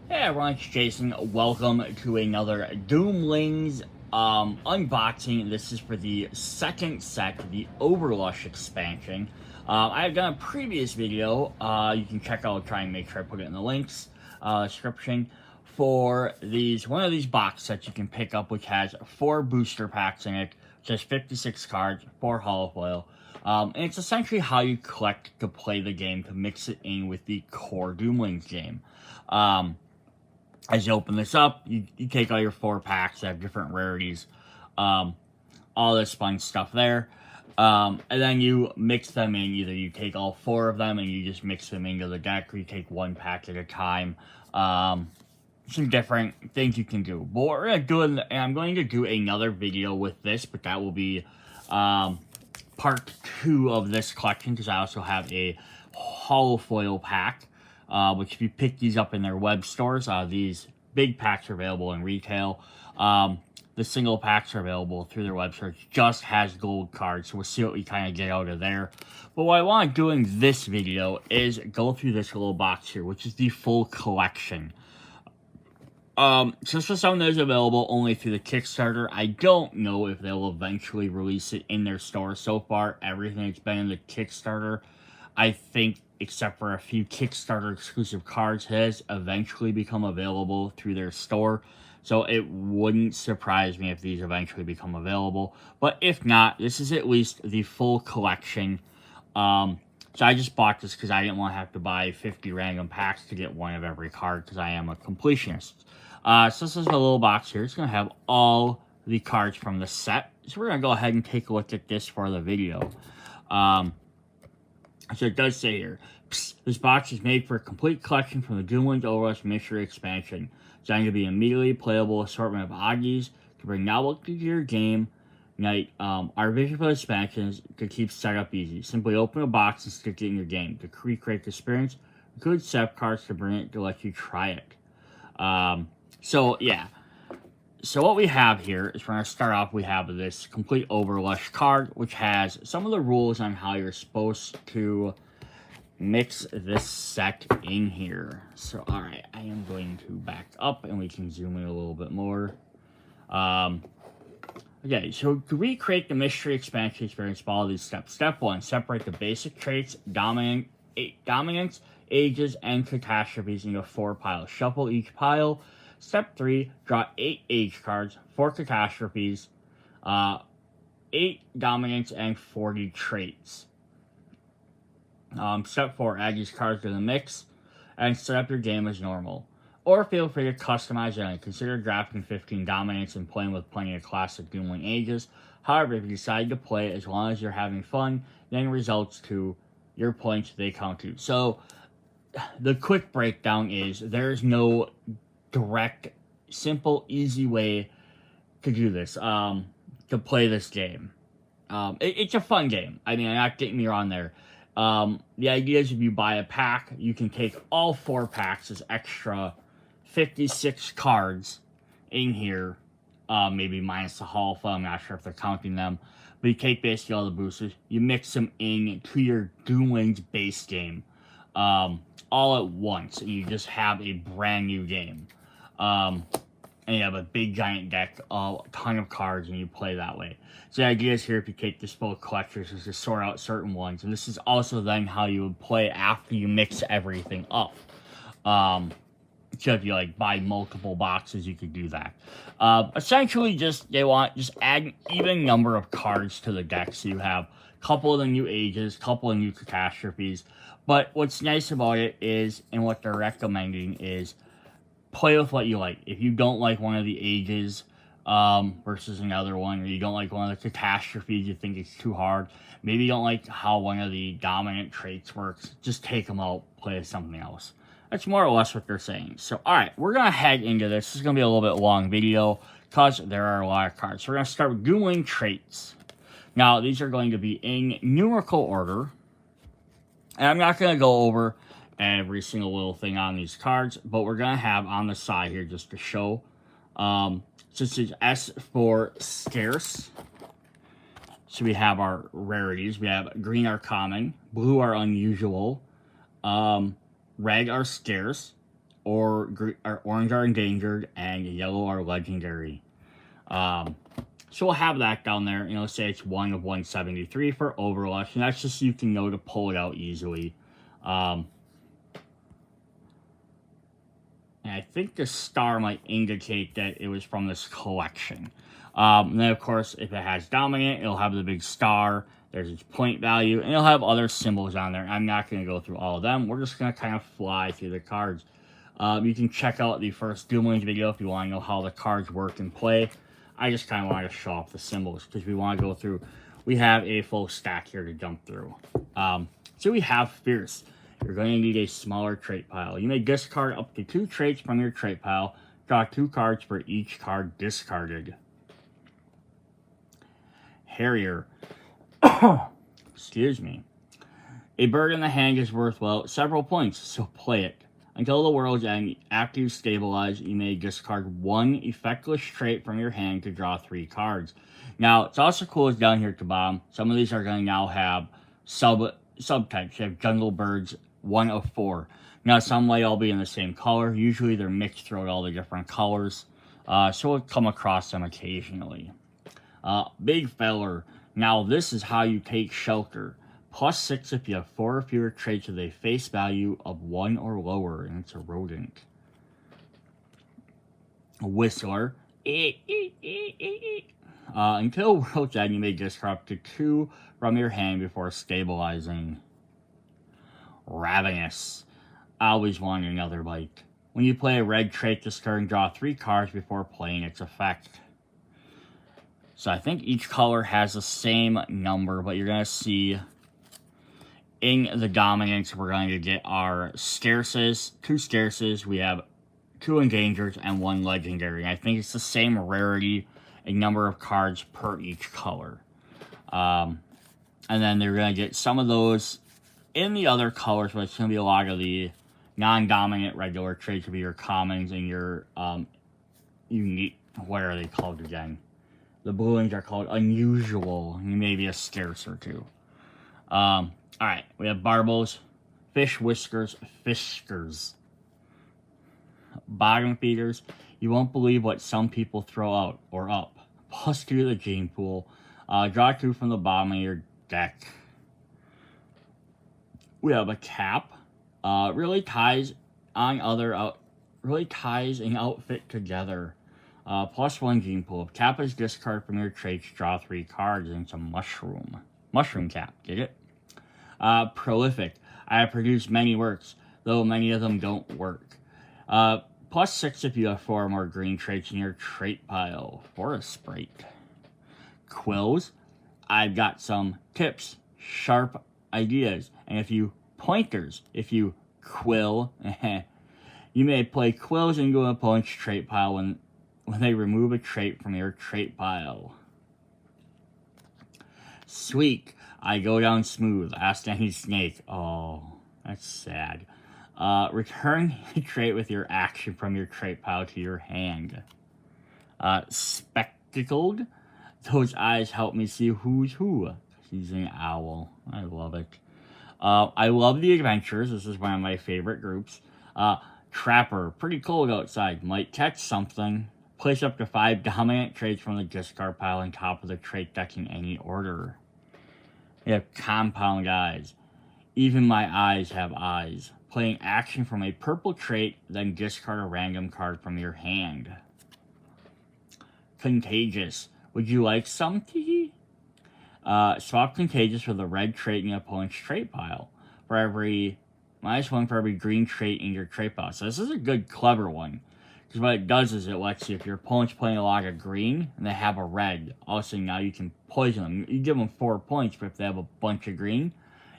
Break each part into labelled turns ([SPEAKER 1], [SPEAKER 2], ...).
[SPEAKER 1] Hey everyone, it's Jason. Welcome to another Doomlings unboxing. This is for the second set, the Overlush expansion. I've done a previous video. You can check out. I'll try and make sure I put it in the links description for one of these box sets you can pick up, which has 4 booster packs in it, which has 56 cards, 4 hollow foil. And it's essentially how you collect to play the game to mix it in with the core Doomlings game. As you open this up, you take all your 4 packs that have different rarities, all this fun stuff there, and then you mix them in. Either you take all 4 of them and you just mix them into the deck, or you take 1 pack at a time. Some different things you can do. But what we're going to do, and I'm going to do another video with this, but that will be part 2 of this collection, because I also have a hollow foil pack. Which if you pick these up in their web stores, these big packs are available in retail. The single packs are available through their website. Just has gold cards, so we'll see what we kind of get out of there. But what I want to do in this video is go through this little box here, which is the full collection. So this is something that is available only through the Kickstarter. I don't know if they'll eventually release it in their store. So far, everything that's been in the Kickstarter, I think, except for a few Kickstarter exclusive cards, has eventually become available through their store. So it wouldn't surprise me if these eventually become available. But if not, this is at least the full collection. So I just bought this because I didn't want to have to buy 50 random packs to get one of every card, because I am a completionist. So this is a little box here. It's going to have all the cards from the set. So we're going to go ahead and take a look at this for the video. So it does say here, this box is made for a complete collection from the Doomlings Overlush Mystery Expansion. Designed to be an immediately playable assortment of oddies to bring novelty to your game night. Our vision for the expansion is to keep setup easy. Simply open a box and stick it in your game. To recreate the experience, good set cards to bring it to let you try it. So yeah. So what we have here is, we're going to start off, we have this complete Overlush card, which has some of the rules on how you're supposed to mix this set in here. So, alright, I am going to back up and we can zoom in a little bit more. Okay, so to recreate the mystery expansion experience, follow these steps. Step 1, separate the basic traits, dominance, ages, and catastrophes into 4 piles. Shuffle each pile. Step 3, draw 8 age cards, 4 catastrophes, 8 dominance, and 40 traits. Step 4, add these cards to the mix and set up your game as normal. Or feel free to customize it. Consider drafting 15 dominance and playing with plenty of classic Doomling ages. However, if you decide to play, as long as you're having fun, then results to your points, they count too. So the quick breakdown is, there's no direct, simple, easy way to do this, to play this game. It's a fun game. I mean, I'm not getting me wrong there. The idea is, if you buy a pack, you can take all 4 packs as extra 56 cards in here, maybe minus the hollow foil. I'm not sure if they're counting them. But you take basically all the boosters, you mix them in to your Doomlings base game, all at once, and you just have a brand new game. And you have a big giant deck, a ton of cards, and you play that way. So the idea is, here, if you take this full collectors, is to sort out certain ones. And this is also then how you would play after you mix everything up. So if you buy multiple boxes, you could do that. Essentially, they want add an even number of cards to the deck, so you have a couple of the new ages, a couple of new catastrophes. But what's nice about it is, and what they're recommending is, play with what you like. If you don't like one of the ages versus another one, or you don't like one of the catastrophes, you think it's too hard, maybe you don't like how one of the dominant traits works, just take them out, play with something else. That's more or less what they're saying. So, alright, we're going to head into this. This is going to be a little bit long video, because there are a lot of cards. So we're going to start with Doomling traits. Now, these are going to be in numerical order, and I'm not going to go over every single little thing on these cards, but we're going to have on the side here, just to show. So this is S for scarce. So we have our rarities. We have green are common, blue are unusual, red are scarce, or orange are endangered, and yellow are legendary. So we'll have that down there. Say it's 1 of 173 for Overlush, and that's just so you can know to pull it out easily. And I think the star might indicate that it was from this collection. And then, of course, if it has Dominant, it'll have the big star. There's its point value, and it'll have other symbols on there. I'm not going to go through all of them. We're just going to kind of fly through the cards. You can check out the first Doomlings video if you want to know how the cards work and play. I just kind of want to show off the symbols because we want to go through. We have a full stack here to jump through. So we have Fierce. You're going to need a smaller trait pile. You may discard up to 2 traits from your trait pile. Draw 2 cards for each card discarded. Harrier. Excuse me. A bird in the hand is worth, well, several points, so play it. Until the world's end, after you stabilize, you may discard 1 effectless trait from your hand to draw 3 cards. Now, it's also cool is down here at the bottom. Some of these are going to now have subtypes. You have jungle birds, 1 of 4. Now, some might all be in the same color. Usually, they're mixed throughout all the different colors. So we'll come across them occasionally. Big Feller. Now, this is how you take shelter. +6 if you have 4 or fewer traits with a face value of 1 or lower, and it's a rodent. Whistler. Until world's end, you may discard up to 2 from your hand before stabilizing. Ravenous. I always want another bite. When you play a red trait, discard and draw 3 cards before playing its effect. So I think each color has the same number, but you're going to see in the dominance, we're going to get our scarces, 2 scarces. We have 2 endangered and 1 legendary. I think it's the same rarity and number of cards per each color. And then they're going to get some of those in the other colors, but it's going to be a lot of the non-dominant regular traits will be your commons and your unique, what are they called again? The Doomlings are called unusual, maybe a scarce or 2. Alright, we have Barbels, Fish Whiskers, Fiskers. Bottom feeders, you won't believe what some people throw out or up. +2 to the gene pool. Draw 2 from the bottom of your deck. We have a Cap. Really ties an outfit together. +1 gene pool. If Cap is discard from your traits, draw 3 cards, and it's a mushroom. Mushroom Cap, get it? Prolific. I have produced many works, though many of them don't work. +6 if you have 4 or more green traits in your trait pile. Forest Sprite. Quills. I've got some tips, sharp ideas, and if you quill, you may play quills into an opponent's trait pile when they remove a trait from your trait pile. Sweet. I go down smooth. Ask any snake. Oh, that's sad. Return a trait with your action from your trait pile to your hand. Spectacled. Those eyes help me see who's who. He's an owl. I love it. I love the adventures. This is one of my favorite groups. Trapper. Pretty cold outside. Might catch something. Place up to 5 dominant traits from the discard pile on top of the trait deck in any order. We have Compound Eyes. Even my eyes have eyes. Playing action from a purple trait, then discard a random card from your hand. Contagious. Would you like some, Tee? Swap Contagious with a red trait in your opponent's trait pile. For every -1 for every green trait in your trait pile. So this is a good, clever one. Because what it does is it lets you, if your opponent's playing a lot of green and they have a red, all of a sudden now you can poison them. You give them 4 points, but if they have a bunch of green,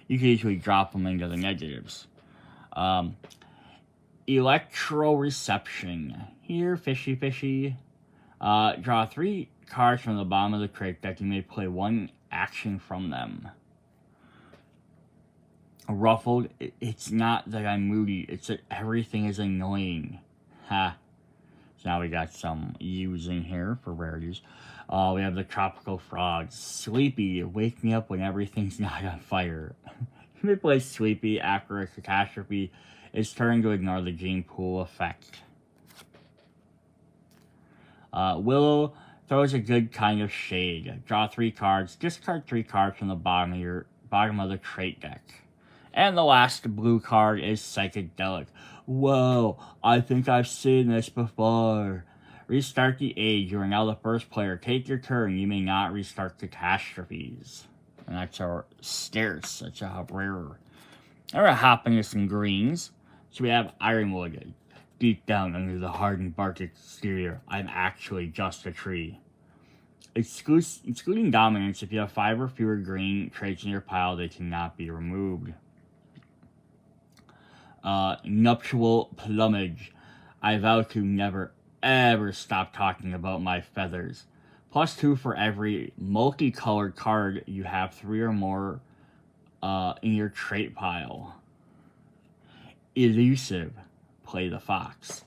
[SPEAKER 1] you can usually drop them into the negatives. Electro-reception. Here, fishy. Draw 3 cards from the bottom of the trait deck. You may play 1 action from them. Ruffled. It's not that I'm moody. It's that everything is annoying. Ha. So now we got some using here for rarities. We have the Tropical Frog. Sleepy. Wake me up when everything's not on fire. You may play Sleepy after a catastrophe It's turn to ignore the gene pool effect. Willow throws a good kind of shade. Draw 3 cards. Discard 3 cards from the bottom of the trait deck. And the last blue card is Psychedelic. Whoa, I think I've seen this before. Restart the age. You are now the first player. Take your turn. You may not restart catastrophes. And that's our stairs. That's a rare. Now we're hopping into some greens. So we have Ironwood. Deep down under the hardened bark exterior, I'm actually just a tree. Excluding dominance, if you have 5 or fewer green traits in your pile, they cannot be removed. Nuptial plumage. I vow to never, ever stop talking about my feathers. +2 for every multicolored card you have 3 or more in your trait pile. Elusive. Play the fox.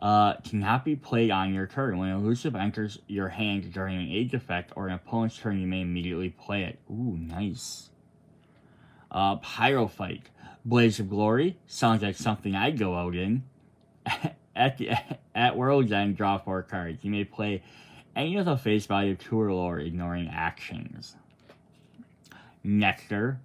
[SPEAKER 1] Cannot be played on your turn. When elusive enters your hand during an age effect or an opponent's turn, you may immediately play it. Ooh, nice. Pyrophyte. Blaze of Glory. Sounds like something I'd go out in. At World's End, draw 4 cards. You may play any with a face value of 2 or lower, ignoring actions. Nectar.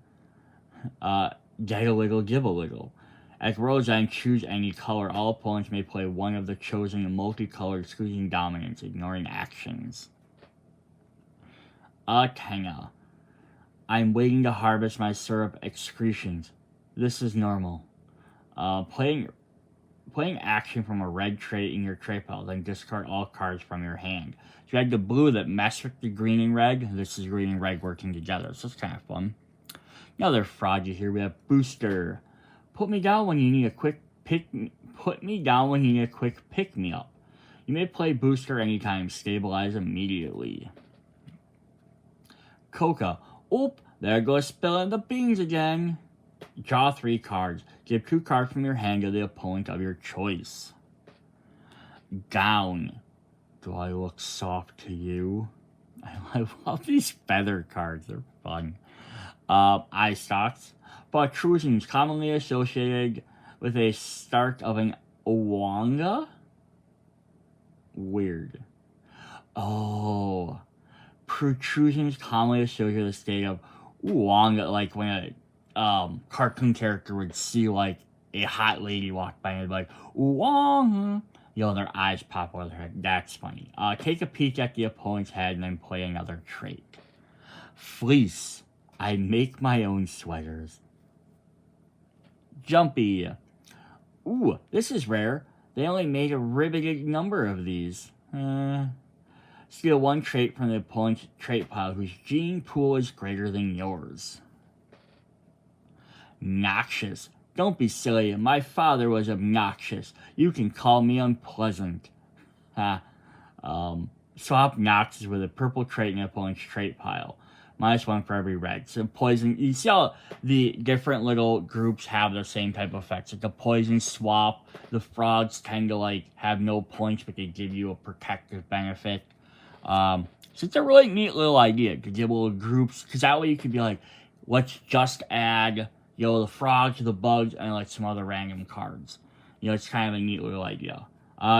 [SPEAKER 1] Get a little, give a little. At World's End, choose any color. All opponents may play one of the chosen multicolored, excluding dominance, ignoring actions. Tenga. I'm waiting to harvest my syrup excretions. This is normal. Playing action from a red trait in your trait pile, then discard all cards from your hand. So you had the blue that messed with the green and red. This is green and red working together, so it's kind of fun. Another froggy here. We have Booster. Put me down when you need a quick pick me up. You may play Booster anytime. Stabilize immediately. Coca. Oop, there goes spilling the beans again. Draw 3 cards. Give 2 cards from your hand to the opponent of your choice. Gown. Do I look soft to you? I love these feather cards. They're fun. Eye stalks. Protrusions commonly associated with a start of an Owanga? Weird. Oh. Protrusions commonly associated with a state of Owanga, like when a cartoon character would see like a hot lady walk by and be like, Owanga. You know, their eyes pop out of their head. That's funny. Take a peek at the opponent's head and then play another trait. Fleece. I make my own sweaters. Jumpy. Ooh, this is rare. They only made a riveted number of these. Steal 1 trait from the opponent's trait pile whose gene pool is greater than yours. Noxious. Don't be silly. My father was obnoxious. You can call me unpleasant. Swap Noxious with a purple trait in the opponent's trait pile. -1 for every red. So poison, you see how the different little groups have the same type of effects. Like the poison swap, the frogs tend to like have no points, but they give you a protective benefit. So it's a really neat little idea to give little groups, because that way you could be like, let's just add, you know, the frogs, the bugs, and like some other random cards. You know, it's kind of a neat little idea.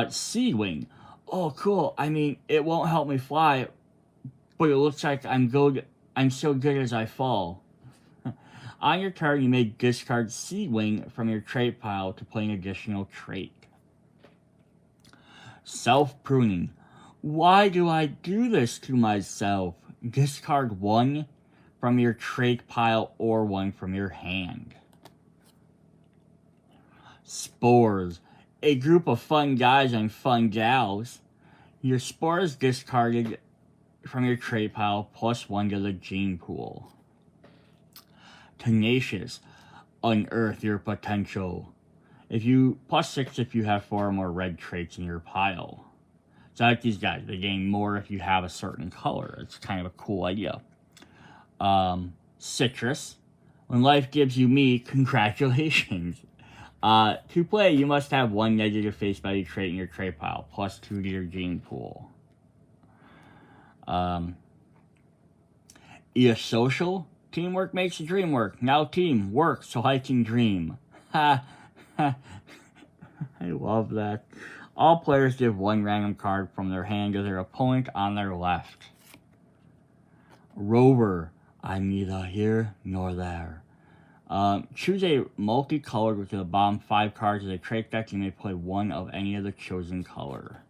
[SPEAKER 1] Sea Wing. Oh, cool. I mean, it won't help me fly, but it looks like I'm good. I'm so good as I fall. On your turn, you may discard Sea Wing from your trait pile to play an additional trait. Self-pruning. Why do I do this to myself? Discard 1 from your trait pile or 1 from your hand. Spores. A group of fun guys and fun gals. Your spores discarded from your trait pile +1 to the gene pool. Tenacious. Unearth your potential. If you +6 if you have 4 or more red traits in your pile. So I like these guys. They gain more if you have a certain color. It's kind of a cool idea. Citrus. When life gives you me, congratulations. To play, you must have 1 negative face value trait in your trait pile, +2 to your gene pool. Social. Teamwork makes the dream work. Now team, work so I can dream. Ha. I love that. All players give one random card from their hand to their opponent on their left. Rover. I'm neither here nor there. Choose a multicolored with the bottom 5 cards of the trait deck. You may play one of any of the chosen color.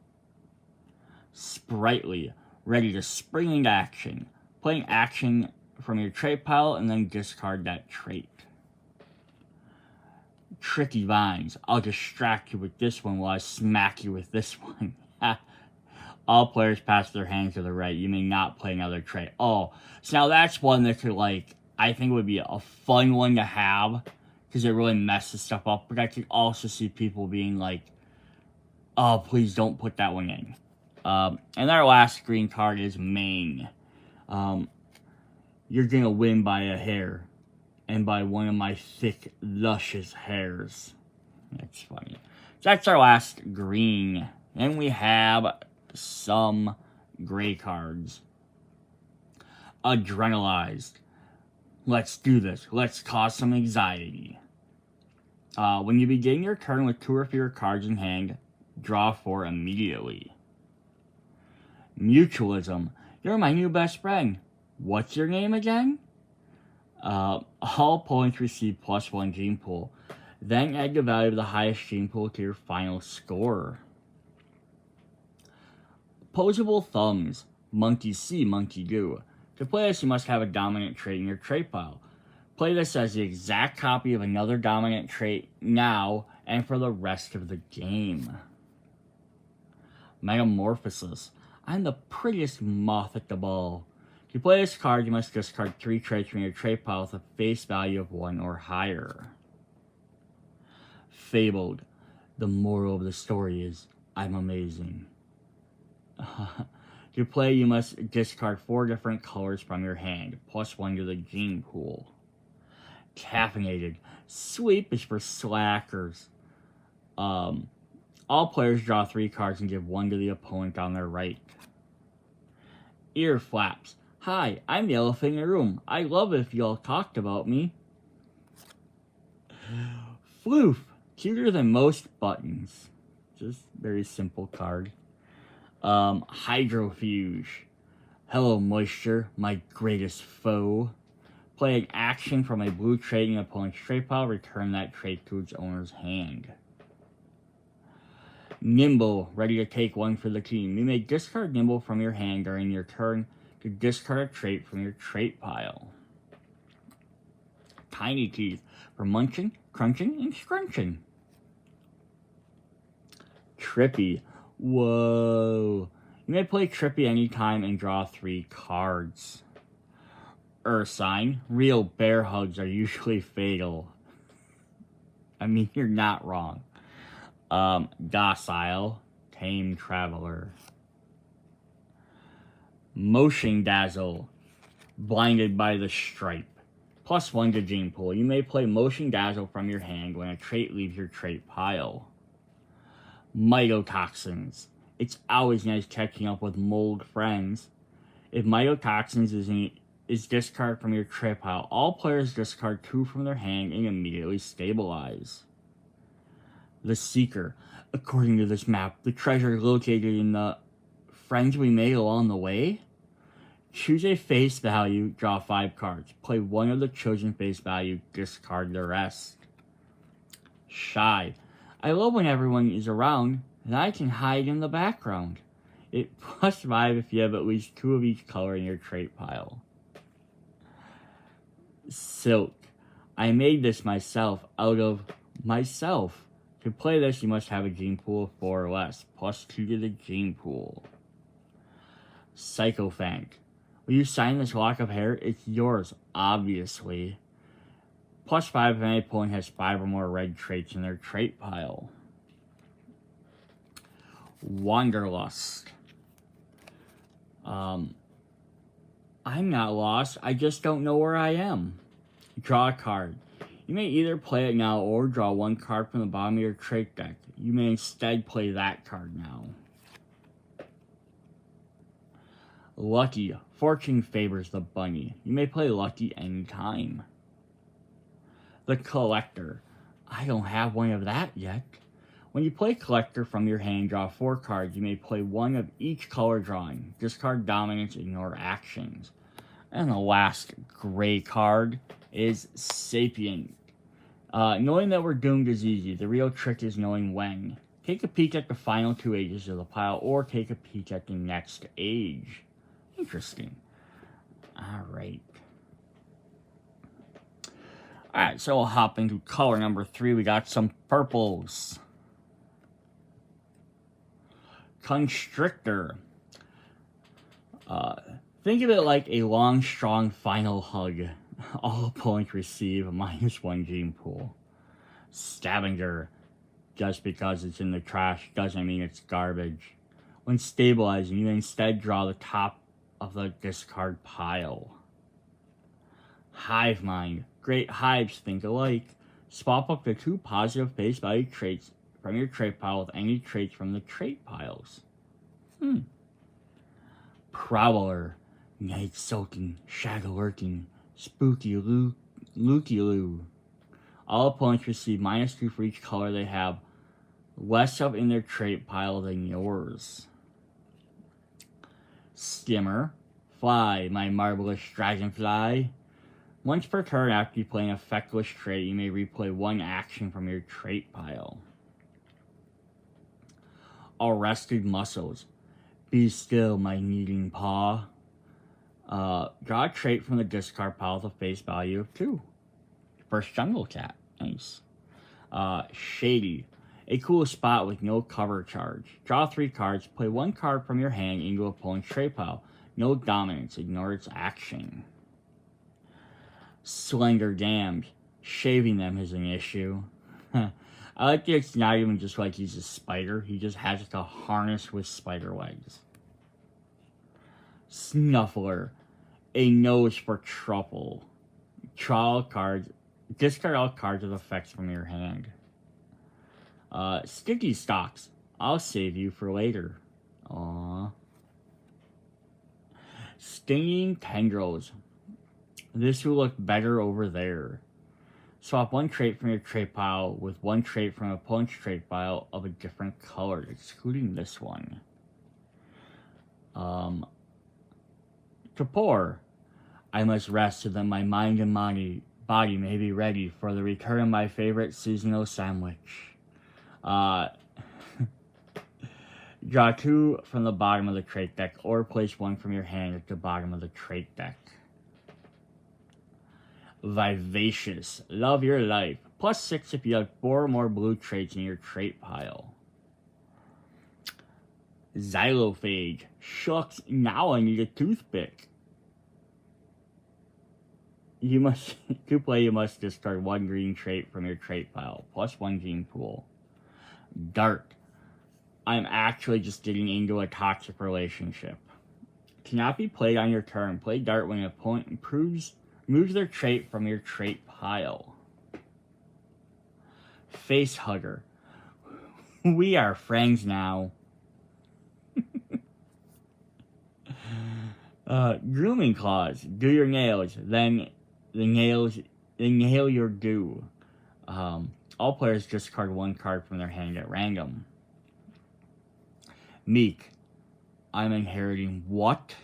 [SPEAKER 1] Sprightly. Ready to spring into action. Playing action from your trait pile and then discard that trait. Tricky Vines. I'll distract you with this one while I smack you with this one. All players pass their hand to the right. You may not play another trait. Oh, so now that's one that could, I think would be a fun one to have because it really messes stuff up. But I could also see people being like, oh, please don't put that one in. And our last green card is Mane. You're going to win by a hair. And by one of my thick, luscious hairs. That's funny. So that's our last green. Then we have some gray cards. Adrenalized. Let's do this. Let's cause some anxiety. When you begin your turn with 2 or fewer cards in hand, draw 4 immediately. Mutualism. You're my new best friend. What's your name again? All opponents receive +1 gene pool. Then add the value of the highest gene pool to your final score. Opposable Thumbs. Monkey see, monkey do. To play this, you must have a dominant trait in your trait pile. Play this as the exact copy of another dominant trait now and for the rest of the game. Metamorphosis. I'm the prettiest moth at the ball. To play this card, you must discard 3 traits from your trait pile with a face value of 1 or higher. Fabled. The moral of the story is, I'm amazing. To play, you must discard 4 different colors from your hand, +1 to the gene pool. Caffeinated. Sweep is for slackers. All players draw 3 cards and give 1 to the opponent on their right. Ear flaps. Hi, I'm the elephant in the room. I'd love it if you all talked about me. Floof. Cuter than most buttons. Just very simple card. Hydrofuge. Hello, moisture, my greatest foe. Play an action from a blue trait in an opponent's trait pile. Return that trait to its owner's hand. Nimble. Ready to take 1 for the team. You may discard Nimble from your hand during your turn to discard a trait from your trait pile. Tiny Teeth. For munching, crunching, and scrunching. Trippy. Whoa. You may play Trippy anytime and draw 3 cards. Ursine. Real bear hugs are usually fatal. I mean, you're not wrong. Docile. Tame Traveler. Motion Dazzle. Blinded by the Stripe. +1 to gene pool. You may play Motion Dazzle from your hand when a trait leaves your trait pile. Mycotoxins. It's always nice catching up with mold friends. If Mycotoxins is discard from your trait pile, all players discard 2 from their hand and immediately stabilize. The Seeker. According to this map, the treasure is located in the friends we made along the way. Choose a face value, draw 5 cards. Play 1 of the chosen face value, discard the rest. Shy. I love when everyone is around, and I can hide in the background. It +5 if you have at least 2 of each color in your trait pile. Silk. I made this myself, out of myself. To play this, you must have a gene pool of 4 or less, +2 to the gene pool. Sycophant. Will you sign this lock of hair? It's yours, obviously. +5 if any opponent has 5 or more red traits in their trait pile. Wanderlust. I'm not lost, I just don't know where I am. Draw a card. You may either play it now or draw 1 card from the bottom of your trait deck. You may instead play that card now. Lucky. Fortune favors the bunny. You may play Lucky anytime. The Collector. I don't have one of that yet. When you play Collector from your hand, draw 4 cards. You may play one of each color drawing. Discard Dominance, ignore actions. And the last gray card is Sapient. Knowing that we're doomed is easy. The real trick is knowing when. Take a peek at the final 2 ages of the pile, or take a peek at the next age. Interesting. Alright. Alright, so we'll hop into color number 3. We got some purples. Constrictor. Think of it like a long, strong final hug. All opponents receive a -1 gene pool. Scavenger. Just because it's in the trash doesn't mean it's garbage. When stabilizing, you instead draw the top of the discard pile. Hive Mind. Great hives think alike. Swap up the 2 positive face value traits from your trait pile with any traits from the trait piles. Prowler. Night Sulking, Shadow Lurking, Spooky Looky Loo. All opponents receive -2 for each color they have less of in their trait pile than yours. Skimmer. Fly, my marvelous dragonfly. Once per turn after you play an effectless trait, you may replay 1 action from your trait pile. Arrested Muscles. Be still, my kneading paw. Draw a trait from the discard pile with a face value of 2. First Jungle Cat. Nice. Shady. A cool spot with no cover charge. Draw 3 cards. Play 1 card from your hand into opponent's trait pile. No dominance. Ignore its action. Slender Dams. Shaving them is an issue. I like that it's not even just like he's a spider. He just has like a harness with spider legs. Snuffler. A nose for trouble. Draw all cards. Discard all cards with effects from your hand. Sticky Stalks. I'll save you for later. Aww. Stinging Tendrils. This will look better over there. Swap 1 trait from your trait pile with 1 trait from an opponent's trait pile of a different color, excluding this one. Kapor. I must rest so that my mind and body may be ready for the return of my favorite seasonal sandwich. Draw 2 from the bottom of the trait deck, or place 1 from your hand at the bottom of the trait deck. Vivacious. Love your life. +6 if you have 4 or more blue traits in your trait pile. Xylophage. Shucks, now I need a toothpick. You must discard 1 green trait from your trait pile, +1 gene pool. Dart. I'm actually just getting into a toxic relationship. Cannot be played on your turn. Play Dart when an opponent moves their trait from your trait pile. Face Hugger. We are friends now. Grooming Claws. Do your nails, then the nail your do. All players discard 1 card from their hand at random. Meek. I'm inheriting what?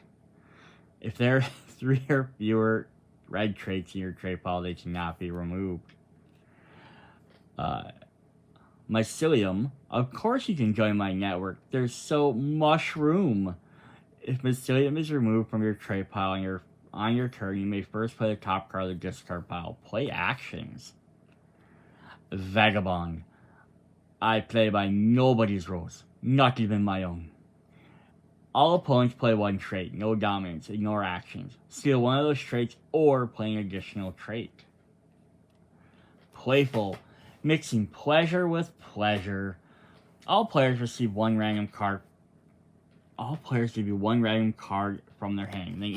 [SPEAKER 1] If there are 3 or fewer red traits in your trait pile, they cannot be removed. Mycelium. Of course you can join my network. There's so much room. If Mycelium is removed from your trait pile on your turn, you may first play the top card of the discard pile. Play actions. Vagabond. I play by nobody's rules, not even my own. All opponents play 1 trait, no dominance, ignore actions. Steal 1 of those traits or play an additional trait. Playful. Mixing pleasure with pleasure. All players receive 1 random card. All players give you 1 random card from their hand. Then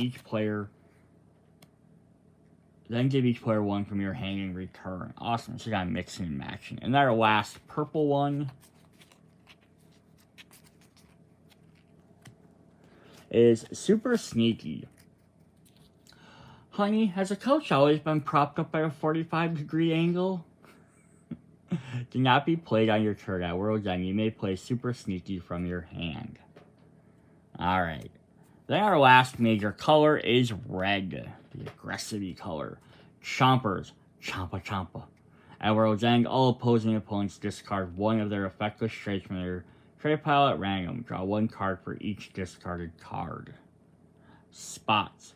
[SPEAKER 1] give each player 1 from your hand in return. Awesome. So you got mixing and matching. And our last purple one is Super Sneaky. Honey, has a couch always been propped up at a 45-degree angle? cannot be played on your turn. At World's End, you may play Super Sneaky from your hand. Alright. Then our last major color is red, the aggressive color. Chompers, Champa Champa. At World's End, all opposing opponents discard one of their effective traits from their trait pile at random. Draw one card for each discarded card. Spots.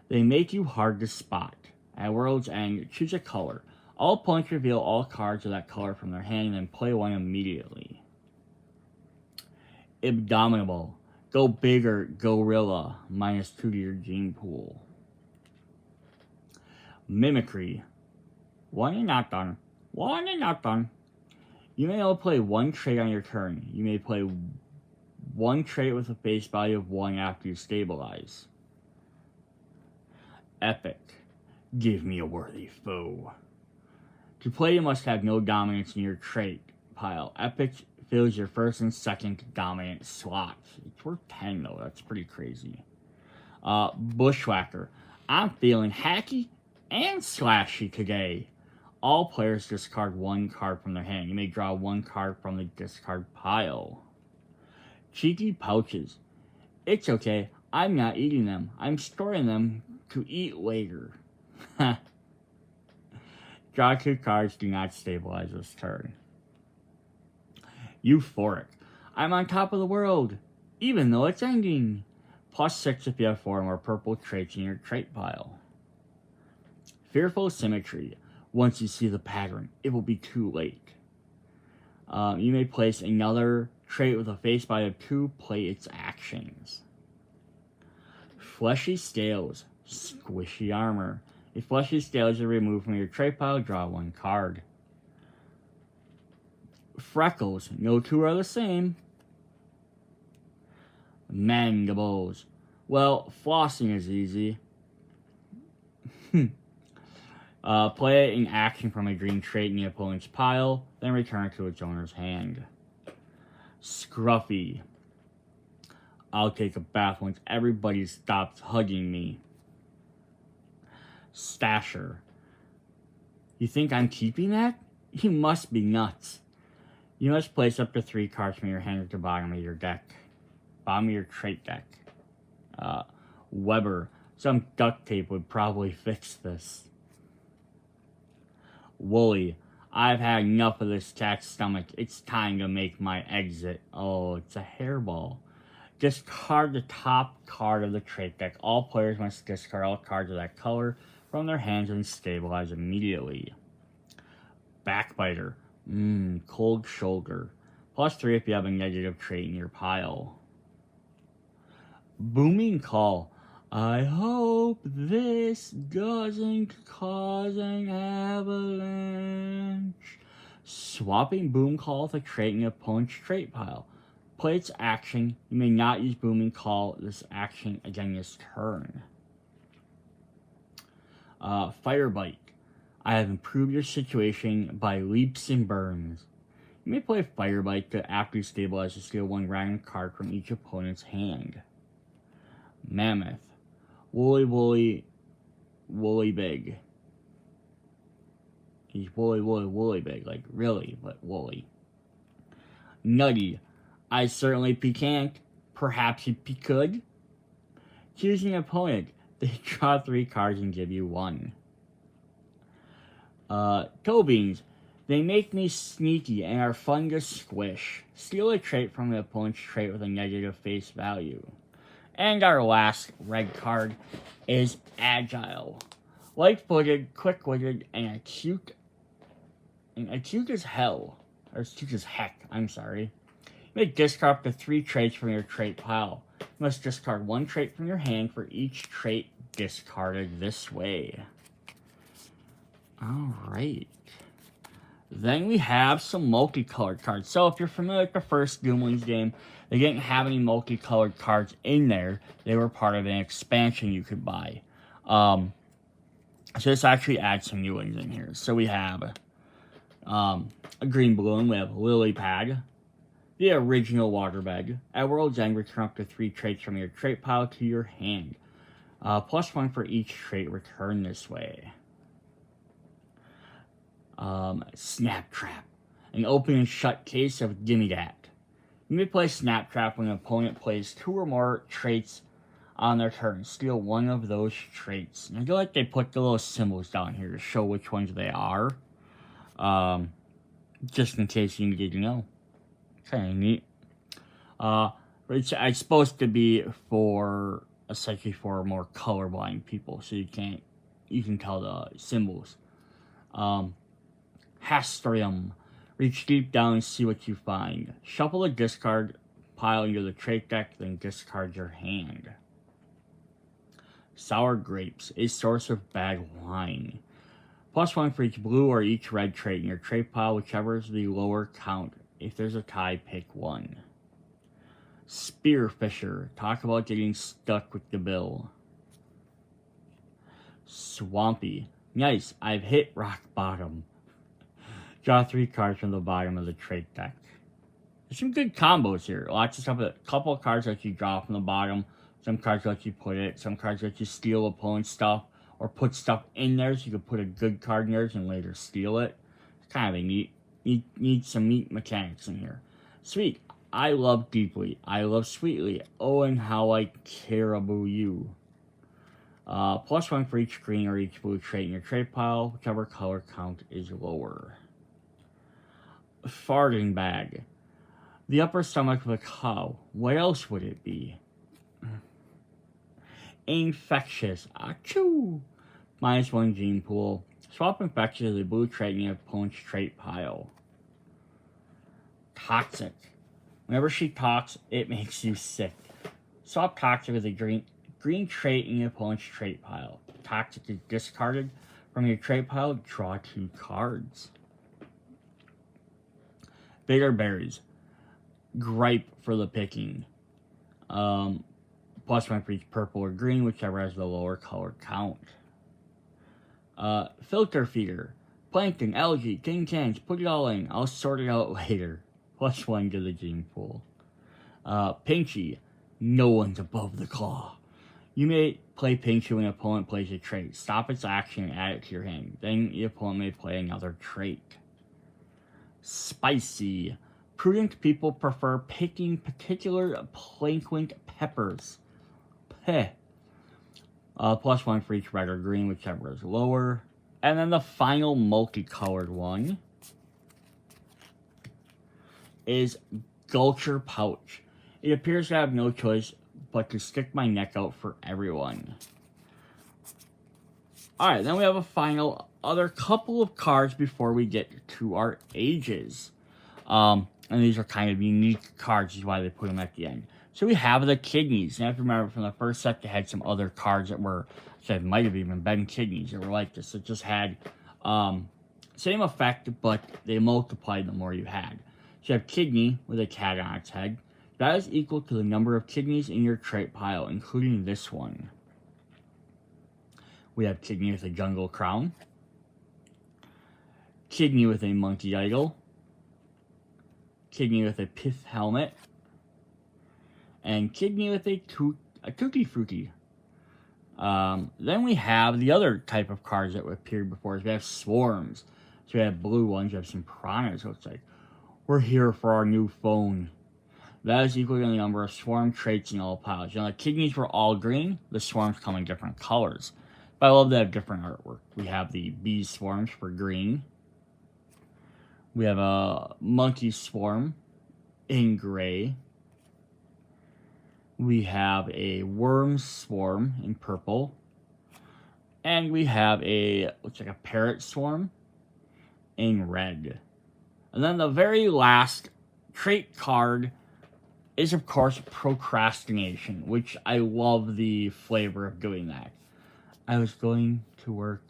[SPEAKER 1] They make you hard to spot. At World's End, choose a color. All opponents reveal all cards of that color from their hand and then play one immediately. Abdominable. Go bigger, gorilla. -2 to your gene pool. Mimicry. One and not done. One and not done. You may only play one trait on your turn. You may play one trait with a face value of 1 after you stabilize. Epic. Give me a worthy foe. To play, you must have no dominance in your trait pile. Epic fills your first and second dominant slots. It's worth 10 though, that's pretty crazy. Bushwhacker. I'm feeling hacky and slashy today. All players discard one card from their hand. You may draw one card from the discard pile. Cheeky pouches. It's okay, I'm not eating them. I'm storing them to eat later. Draw 2 cards, do not stabilize this turn. Euphoric. I'm on top of the world, even though it's ending. +6 if you have 4 or more purple traits in your trait pile. Fearful Symmetry. Once you see the pattern, it will be too late. You may place another trait with a face value of 2, play its actions. Fleshy Scales. Squishy Armor. If fleshy scales are removed from your trait pile, draw 1 card. Freckles. No two are the same. Mandibles. Well, flossing is easy. Play it in action from a green trait in the opponent's pile, then return it to its owner's hand. Scruffy. I'll take a bath once everybody stops hugging me. Stasher. You think I'm keeping that? You must be nuts. You must place up to 3 cards from your hand at the bottom of your deck. Bottom of your trait deck. Weber. Some duct tape would probably fix this. Woolly. I've had enough of this cat stomach. It's time to make my exit. Oh, it's a hairball. Discard the top card of the trait deck. All players must discard all cards of that color from their hands and stabilize immediately. Backbiter. Cold shoulder. +3 if you have a negative trait in your pile. Booming Call. I hope this doesn't cause an avalanche. Swapping Boom Call with a trait in your opponent's trait pile. Play its action. You may not use Booming Call this action again this turn. Firebite. I have improved your situation by leaps and burns. You may play Firebite to, after you stabilize, to steal 1 random card from each opponent's hand. Mammoth. Woolly big. He's woolly big. Like, really, but woolly. Nutty. I certainly can't. Perhaps if you could. Choosing an opponent. They draw 3 cards and give you 1. Toe Beans. They make me sneaky and are fun to squish. Steal a trait from the opponent's trait with a negative face value. And our last red card is Agile. Light-footed, quick-witted, and acute as hell. Or acute as heck, I'm sorry. You may discard up to 3 traits from your trait pile. You must discard 1 trait from your hand for each trait discarded this way. Alright. Then we have some multicolored cards. So if you're familiar with the first Doomlings game, they didn't have any multicolored cards in there. They were part of an expansion you could buy. So this actually adds some new ones in here. So we have a green balloon. We have Lily Pad. The original waterbed. At World's End, return up to 3 traits from your trait pile to your hand. +1 for each trait returned this way. Snap Trap. An open and shut case of Gimme Dat. You may play Snap Trap when an opponent plays 2 or more traits on their turn. Steal one of those traits. And I feel like they put the little symbols down here to show which ones they are. Just in case you needed to know. Kind of neat. It's supposed to be for, essentially for more colorblind people, so you can tell the symbols. Hastrium. Reach deep down and see what you find. Shuffle the discard pile into the trait deck, then discard your hand. Sour grapes, a source of bad wine. +1 for each blue or each red trait in your trait pile, whichever is the lower count. If there's a tie, pick one. Spearfisher, talk about getting stuck with the bill. Swampy, nice, I've hit rock bottom. Draw 3 cards from the bottom of the trait deck. There's some good combos here. Lots of stuff. A couple of cards let you draw from the bottom. Some cards let you put it. Some cards let you steal opponent's stuff. Or put stuff in there so you can put a good card in yours and later steal it. It's kind of a neat some neat mechanics in here. Sweet. I love deeply. I love sweetly. Oh, and how I caribou you. +1 for each green or each blue trait in your trait pile, whichever color count is lower. Farting bag. The upper stomach of a cow. What else would it be? Infectious. Achoo! -1 gene pool. Swap infectious as a blue trait in your opponent's trait pile. Toxic. Whenever she talks, it makes you sick. Swap Toxic as a green trait in your opponent's trait pile. Toxic is discarded from your trait pile. Draw 2 cards. Bitter berries. Gripe for the picking. +1 for each purple or green, whichever has the lower color count. Filter feeder. Plankton, algae, tin cans, put it all in. I'll sort it out later. +1 to the gene pool. Pinchy. No one's above the claw. You may play Pinchy when an opponent plays a trait. Stop its action and add it to your hand. Then the opponent may play another trait. Spicy. Prudent people prefer picking particular plankton peppers. Peh. +1 for each red or green, whichever is lower. And then the final multicolored one is Gulcher Pouch. It appears to have no choice but to stick my neck out for everyone. Alright, then we have a final other couple of cards before we get to our ages. And these are kind of unique cards, is why they put them at the end. So we have the kidneys. And I have to remember from the first set, they had some other cards that were, that might have even been kidneys that were like this. It just had same effect, but they multiplied the more you had. So you have kidney with a cat on its head. That is equal to the number of kidneys in your trait pile, including this one. We have kidney with a jungle crown. Kidney with a monkey idol. Kidney with a pith helmet. And kidney with a tutti frutti. Then we have the other type of cards that appeared before. We have swarms. So we have blue ones. We have some piranhas. So it's like, we're here for our new phone. That is equal to the number of swarm traits in all piles. You know, the kidneys were all green. The swarms come in different colors. But I love they have different artwork. We have the bee swarms for green. We have a monkey swarm in gray. We have a worm swarm in purple. And we have a, looks like a parrot swarm in red. And then the very last trait card is, of course, procrastination, which I love the flavor of doing that. I was going to work.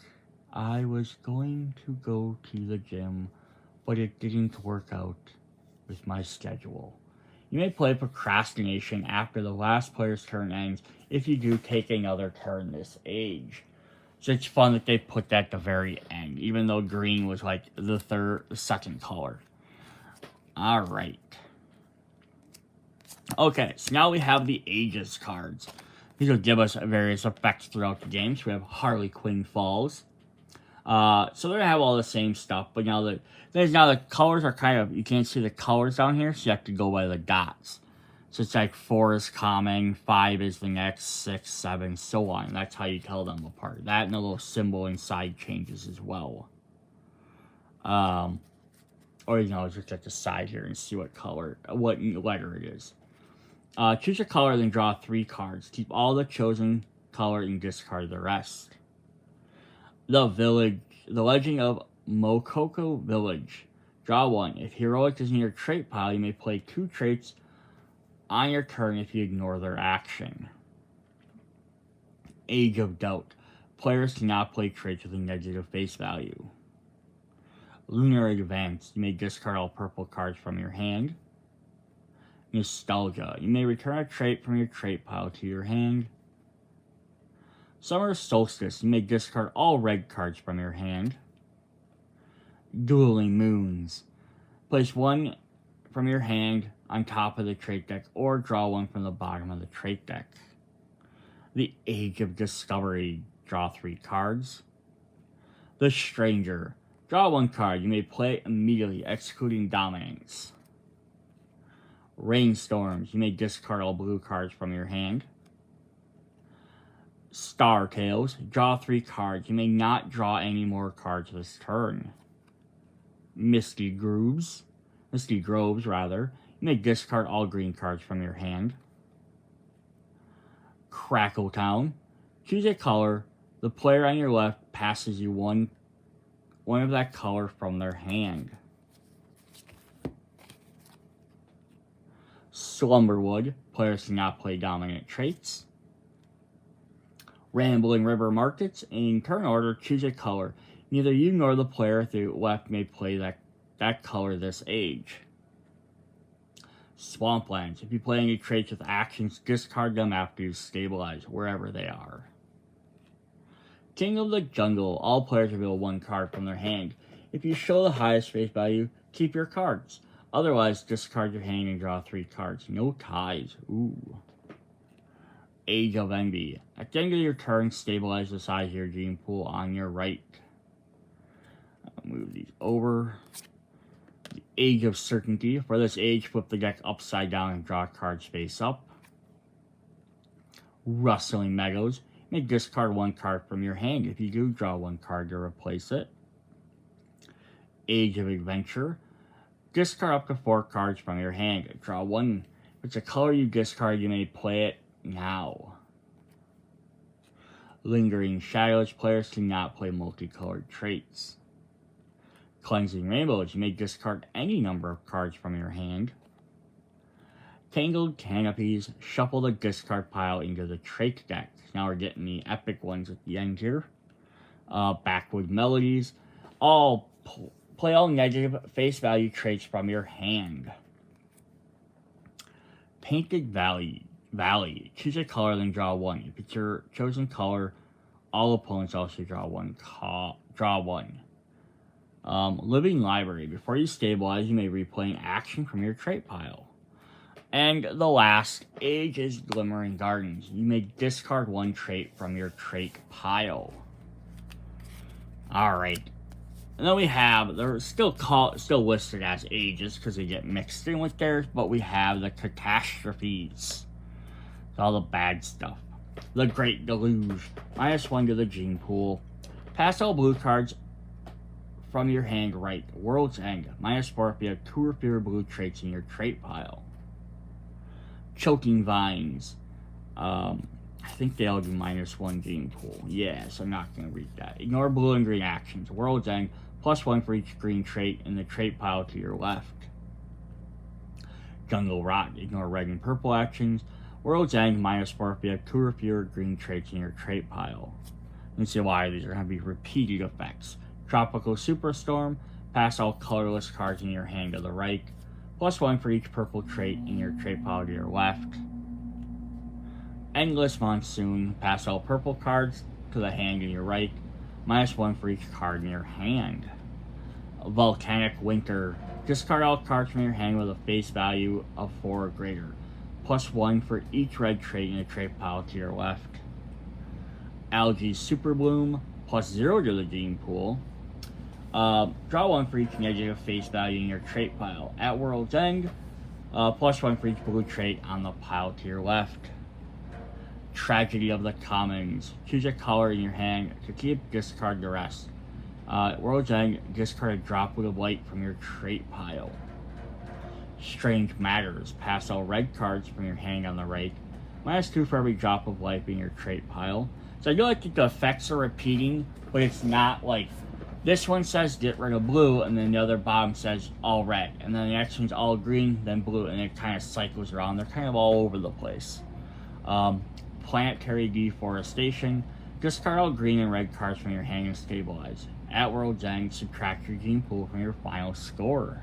[SPEAKER 1] I was going to go to the gym, but it didn't work out with my schedule. You may play procrastination after the last player's turn ends if you do take another turn this age. So it's fun that they put that at the very end, even though green was like the second color. Alright. Okay, so now we have the ages cards. These will give us various effects throughout the game. So we have Harley Quinn Falls. So they're gonna have all the same stuff, but now the colors are kind of, you can't see the colors down here, so you have to go by the dots. So it's like 4 is common, 5 is the next, 6, 7, so on. That's how you tell them apart. That and the little symbol inside changes as well. Or just at the side here and see what letter it is. Choose a color, then draw 3 cards. Keep all the chosen color and discard the rest. The Legend of Mokoko Village. Draw 1. If heroic is in your trait pile, you may play 2 traits on your turn if you ignore their action. Age of Doubt. Players cannot play traits with a negative face value. Lunar Advance. You may discard all purple cards from your hand. Nostalgia. You may return a trait from your trait pile to your hand. Summer Solstice. You may discard all red cards from your hand. Dueling Moons. Place 1 from your hand on top of the trait deck, or draw 1 from the bottom of the trait deck. The Age of Discovery. Draw 3 cards. The Stranger. Draw 1 card. You may play it immediately, executing Doomlings. Rainstorms. You may discard all blue cards from your hand. Star Tales. Draw 3 cards. You may not draw any more cards this turn. Misty Groves. You may discard all green cards from your hand. Crackletown. Choose a color. The player on your left passes you one of that color from their hand. Slumberwood. Players cannot play dominant traits. Rambling River Markets. In turn order, choose a color. Neither you nor the player to the left may play that color this age. Swamplands. If you play any traits with actions, discard them after you stabilize, wherever they are. King of the Jungle. All players reveal 1 card from their hand. If you show the highest face value, keep your cards. Otherwise, discard your hand and draw 3 cards. No ties. Ooh. Age of Envy. At the end of your turn, stabilize the size of your gene pool on your right. I'll move these over. The Age of Certainty. For this age, flip the deck upside down and draw cards face up. Rustling Meadows. You may discard 1 card from your hand. If you do, draw 1 card to replace it. Age of Adventure. Discard up to 4 cards from your hand. Draw 1. If it's a color you discard, you may play it now. Lingering Shadows. Players cannot play multicolored traits. Cleansing Rainbows. You may discard any number of cards from your hand. Tangled Canopies. Shuffle the discard pile into the trait deck. Now we're getting the epic ones at the end here. Backwood Melodies. Play all negative face value traits from your hand. Painted Valley. Choose a color, then draw 1. If it's your chosen color, all opponents also draw 1. Living Library. Before you stabilize, you may replay an action from your trait pile. And the last, Age is Glimmering Gardens. You may discard 1 trait from your trait pile. Alright. And then we have, they're still listed as ages because they get mixed in with theirs, but we have the Catastrophes. All the bad stuff. The Great Deluge. -1 to the gene pool. Pass all blue cards from your hand right. World's End. -4 if you have 2 or fewer blue traits in your trait pile. Choking Vines. I think they all do -1 gene pool. Yeah, so I'm not going to read that. Ignore blue and green actions. World's End. +1 for each green trait in the trait pile to your left. Jungle Rot. Ignore red and purple actions. World's End. -4 if you have 2 or fewer green traits in your trait pile. You can see why these are going to be repeated effects. Tropical Superstorm. Pass all colorless cards in your hand to the right. +1 for each purple trait in your trait pile to your left. Endless Monsoon. Pass all purple cards to the hand in your right. -1 for each card in your hand. Volcanic Winter. Discard all cards from your hand with a face value of 4 or greater. +1 for each red trait in the trait pile to your left. Algae Super Bloom. +0 to the gene pool. Draw 1 for each negative face value in your trait pile. At World's End, +1 for each blue trait on the pile to your left. Tragedy of the Commons. Choose a color in your hand to keep, discard the rest. At World's End, discard a droplet of light from your trait pile. Strange Matters. Pass all red cards from your hand on the right. -2 for every drop of light in your trait pile. So I do like that the effects are repeating, but it's not like this one says get rid of blue, and then the other bottom says all red, and then the next one's all green, then blue, and it kind of cycles around. They're kind of all over the place. Planetary Deforestation. Discard all green and red cards from your hand and stabilize. At World's End, subtract your gene pool from your final score.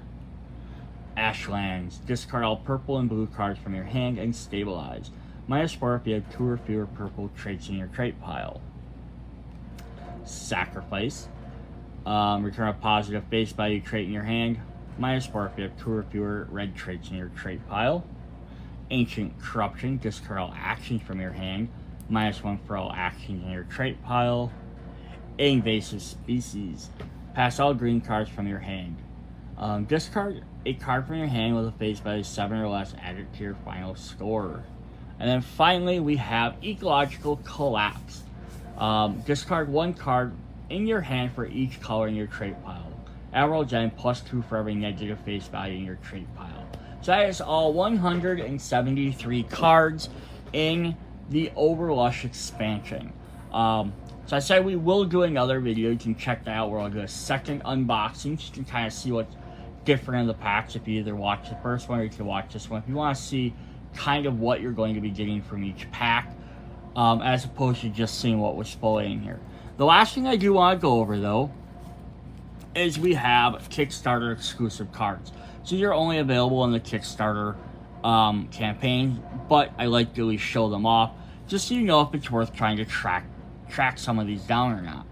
[SPEAKER 1] Ashlands. Discard all purple and blue cards from your hand and stabilize. -4 if you have 2 or fewer purple traits in your trait pile. Sacrifice. Return a positive face value trait in your hand. -4 if you have 2 or fewer red traits in your trait pile. Ancient Corruption. Discard all actions from your hand. -1 for all actions in your trait pile. Invasive Species. Pass all green cards from your hand. Discard a card from your hand with a face value 7 or less added to your final score. And then finally, we have Ecological Collapse. Discard 1 card in your hand for each color in your trait pile. At World's End, +2 for every negative face value in your trait pile. So that is all 173 cards in the Overlush expansion. So I said we will do another video. You can check that out where I'll do a second unboxing so you can kind of see what's different in the packs if you either watch the first one or you can watch this one. If you want to see kind of what you're going to be getting from each pack, as opposed to just seeing what was fully in here. The last thing I do want to go over, though, is we have Kickstarter exclusive cards. So they're only available in the Kickstarter campaign, but I like to at least show them off, just so you know if it's worth trying to track some of these down or not.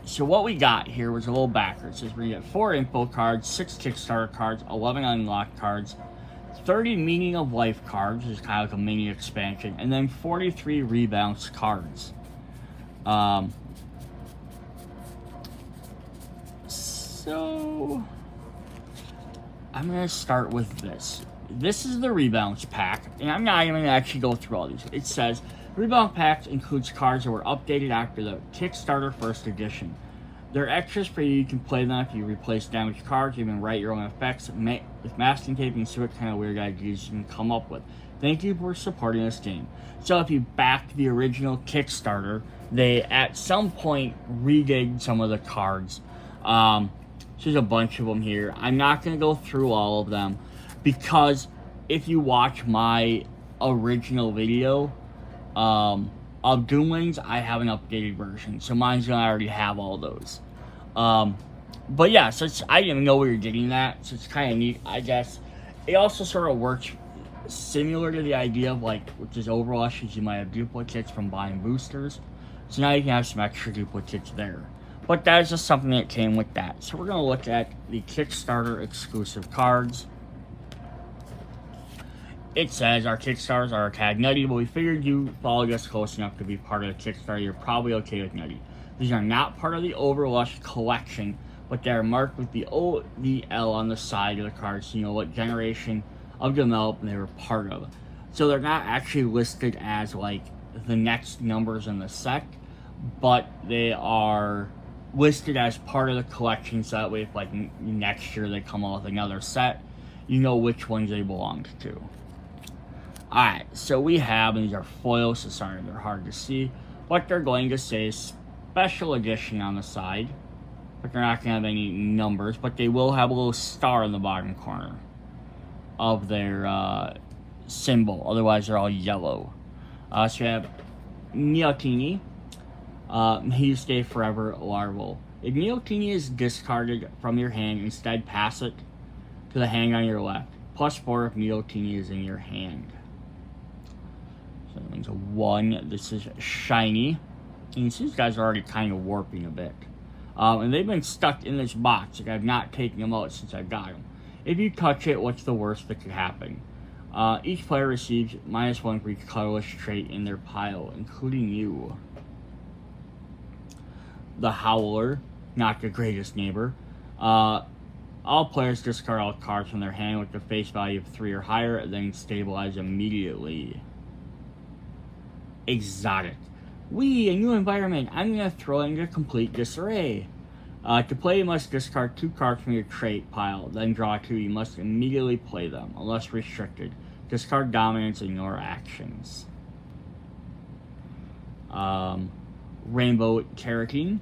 [SPEAKER 1] So what we got here was a little backwards. It says we get 4 info cards, 6 Kickstarter cards, 11 unlocked cards, 30 Meaning of Life cards, which is kind of like a mini expansion, and then 43 rebalance cards. So I'm going to start with this. This is the rebalance pack, and I'm not even going to actually go through all these. It says rebalance packs includes cards that were updated after the Kickstarter first edition. They're extras for you. You can play them if you replace damaged cards, even write your own effects with masking tape and see what kind of weird ideas you can come up with. Thank you for supporting this game. So if you backed the original Kickstarter, they at some point redigged some of the cards. There's a bunch of them here. I'm not going to go through all of them because if you watch my original video of Doomlings, I have an updated version. So mine's going to already have all those. But yeah, so I didn't even know we were getting that. So it's kind of neat, I guess. It also sort of works similar to the idea of like, which is Overlush, is you might have duplicates from buying boosters. So now you can have some extra duplicates there. But that is just something that came with that. So we're going to look at the Kickstarter exclusive cards. It says our Kickstarters are a tad nutty, but we figured you followed us close enough to be part of the Kickstarter. You're probably okay with nutty. These are not part of the Overlush collection, but they are marked with the O, the L on the side of the cards, so you know what generation of development they were part of. So they're not actually listed as like the next numbers in the set, but they are listed as part of the collection, so that way if like next year they come out with another set, you know which ones they belong to. Alright, so we have, and these are foils, so sorry they're hard to see, but they're going to say special edition on the side, but they're not going to have any numbers, but they will have a little star in the bottom corner of their symbol, otherwise they're all yellow. So you have Neotini. He stay forever larval. If Neotini is discarded from your hand, instead pass it to the hand on your left. +4 if Neotini is in your hand. So that means a 1. This is shiny. And you see these guys are already kind of warping a bit. And they've been stuck in this box. Like I've not taken them out since I got them. If you touch it, what's the worst that could happen? Each player receives -1 for each colorless trait in their pile, including you. the Howler, not the greatest neighbor. All players discard all cards from their hand with the face value of 3 or higher, then stabilize immediately. Exotic. A new environment. I'm going to throw in to complete disarray. To play, you must discard 2 cards from your trait pile, then draw 2. You must immediately play them, unless restricted. Discard dominance and ignore actions. Rainbow Carotene.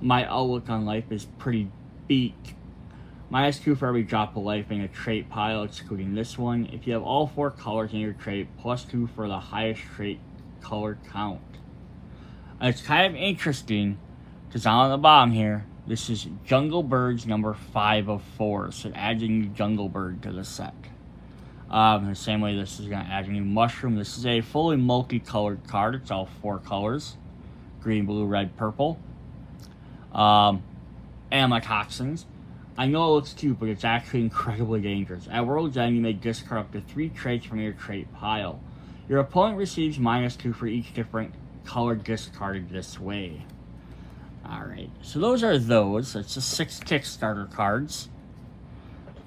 [SPEAKER 1] My outlook on life is pretty beak. -2 for every drop of life in a trait pile, excluding this one. If you have all 4 colors in your trait, +2 for the highest trait color count. And it's kind of interesting, because on the bottom here, this is Jungle Birds number 5 of 4, so it adds a new Jungle Bird to the set. The same way this is going to add a new Mushroom. This is a fully multicolored card. It's all 4 colors. Green, blue, red, purple. Amatoxins. I know it looks cute, but it's actually incredibly dangerous. At World's End, you may discard up to 3 traits from your trait pile. Your opponent receives -2 for each different color discarded this way. Alright, so those are those. That's the 6 Kickstarter cards.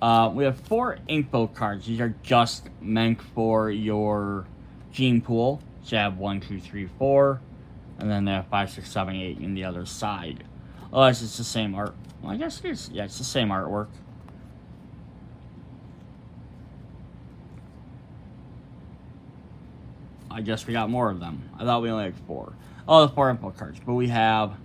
[SPEAKER 1] We have 4 info cards. These are just meant for your gene pool. So you have 1, 2, 3, 4, and then they have 5, 6, 7, 8 in the other side. Unless it's the same art. Well, I guess it is. Yeah, it's the same artwork. I guess we got more of them. I thought we only had 4. Oh, the 4 info cards. But we have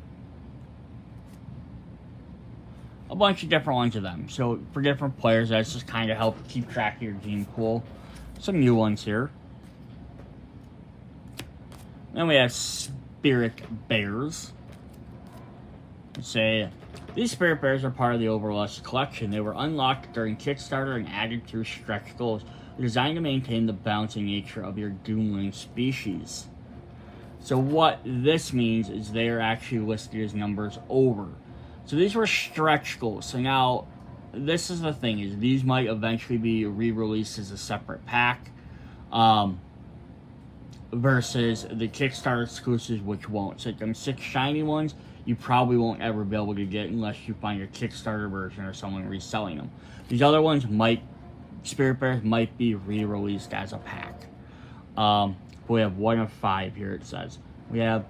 [SPEAKER 1] a bunch of different ones of them. So for different players, that's just kind of help keep track of your gene pool. Some new ones here. Then we have Spirit Bears. These Spirit Bears are part of the Overlush collection. They were unlocked during Kickstarter and added through stretch goals. They're designed to maintain the balancing nature of your Doomling species. So what this means is they are actually listed as numbers over. So these were stretch goals. So now, this is the thing, is these might eventually be re-released as a separate pack. Versus the Kickstarter exclusives, which won't. So like them 6 shiny ones, you probably won't ever be able to get unless you find your Kickstarter version or someone reselling them. These other ones Spirit Bears might be re-released as a pack. We have 1 of 5 here, it says. We have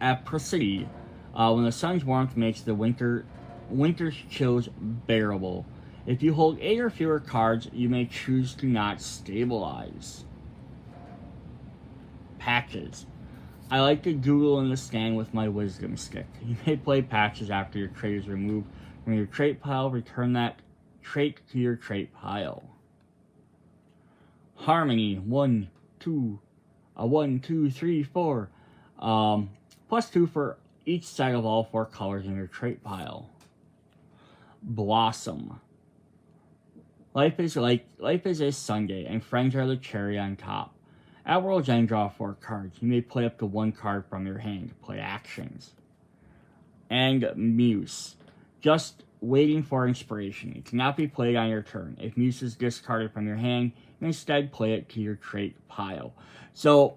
[SPEAKER 1] Apricity. When the sun's warmth makes the winter's chills bearable. If you hold 8 or fewer cards, you may choose to not stabilize. Patches. I like to doodle in the stand with my wisdom stick. You may play patches after your trait is removed from your trait pile. Return that trait to your trait pile. Harmony. 1, 2, 3, 4. +2 for each side of all 4 colors in your trait pile. Blossom. Life is a sundae, and friends are the cherry on top. At World's End, draw 4 cards. You may play up to 1 card from your hand to play actions. And Muse. Just waiting for inspiration. It cannot be played on your turn. If Muse is discarded from your hand, you instead play it to your trait pile. So,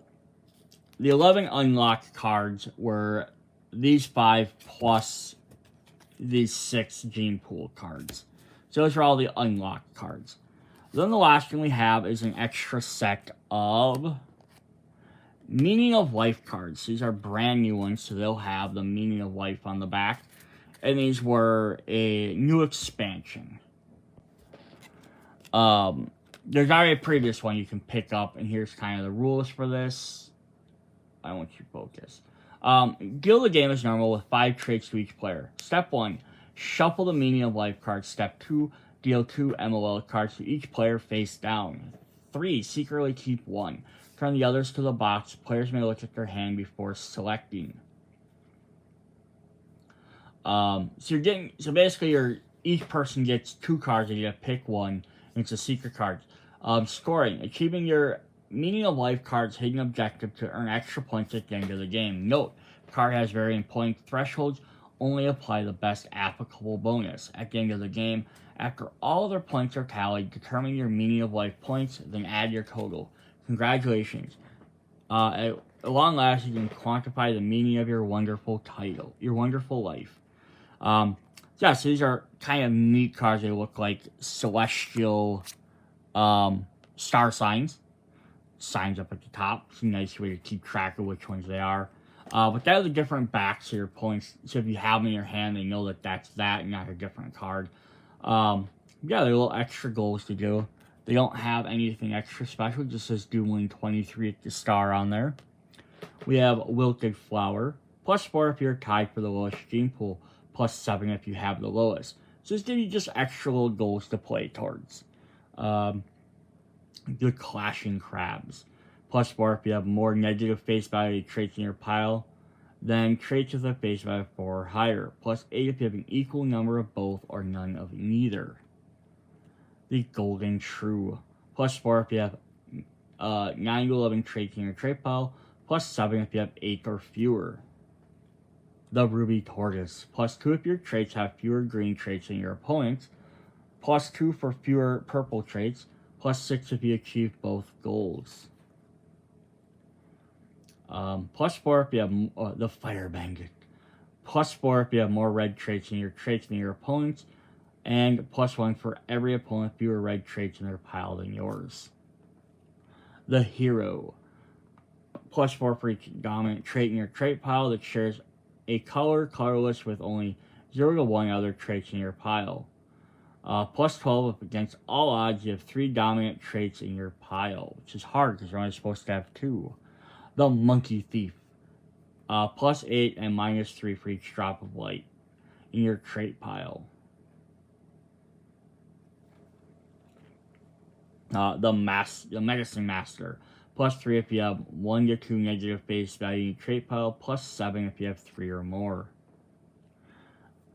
[SPEAKER 1] the 11 unlocked cards were these 5 plus these 6 gene pool cards. So those are all the unlocked cards. Then the last thing we have is an extra set of Meaning of Life cards. These are brand new ones, so they'll have the Meaning of Life on the back. And these were a new expansion. There's already a previous one you can pick up, and here's kind of the rules for this. I want you to focus. Deal the game as normal with 5 traits to each player. Step 1, shuffle the Meaning of Life cards. Step 2, deal 2 MOL cards to each player face down. 3, secretly keep 1. Turn the others to the box. Players may look at their hand before selecting. So basically each person gets 2 cards and you have to pick 1, and it's a secret card. Scoring. Achieving your Meaning of Life card's hidden objective to earn extra points at the end of the game. Note, the card has varying point thresholds. Only apply the best applicable bonus. At the end of the game, after all other points are tallied, determine your Meaning of Life points, then add your total. Congratulations. At long last, you can quantify the meaning of your wonderful title, your wonderful life. So these are kind of neat cards. They look like celestial star signs up at the top. It's a nice way to keep track of which ones they are. But that are the different backs of your points. So if you have them in your hand, they know that that's that and not a different card. Yeah, they're little extra goals to do. They don't have anything extra special. It just says Doomling 23 at the star on there. We have Wilted Flower. +4 if you're tied for the lowest gene pool. +7 if you have the lowest. So this gives you just extra little goals to play towards. The Clashing Crabs. +4 if you have more negative face value traits in your pile than traits with a face value of 4 or higher. +8 if you have an equal number of both or none of neither. The Golden Shrew. +4 if you have 9 to 11 traits in your trait pile. +7 if you have 8 or fewer. The Ruby Tortoise. +2 if your traits have fewer green traits than your opponents. +2 for fewer purple traits. +6 if you achieve both goals. +4 if you have the Fire Bandit. +4 if you have more red traits than your opponents. And +1 for every opponent fewer red traits in their pile than yours. The Hero. +4 for each dominant trait in your trait pile that shares a colorless with only 0 to 1 other traits in your pile. +12 if against all odds you have 3 dominant traits in your pile, which is hard because you're only supposed to have 2. The Monkey Thief. +8 and -3 for each drop of light in your trait pile. The Medicine Master. +3 if you have 1 to 2 negative face value in your trait pile. +7 if you have 3 or more.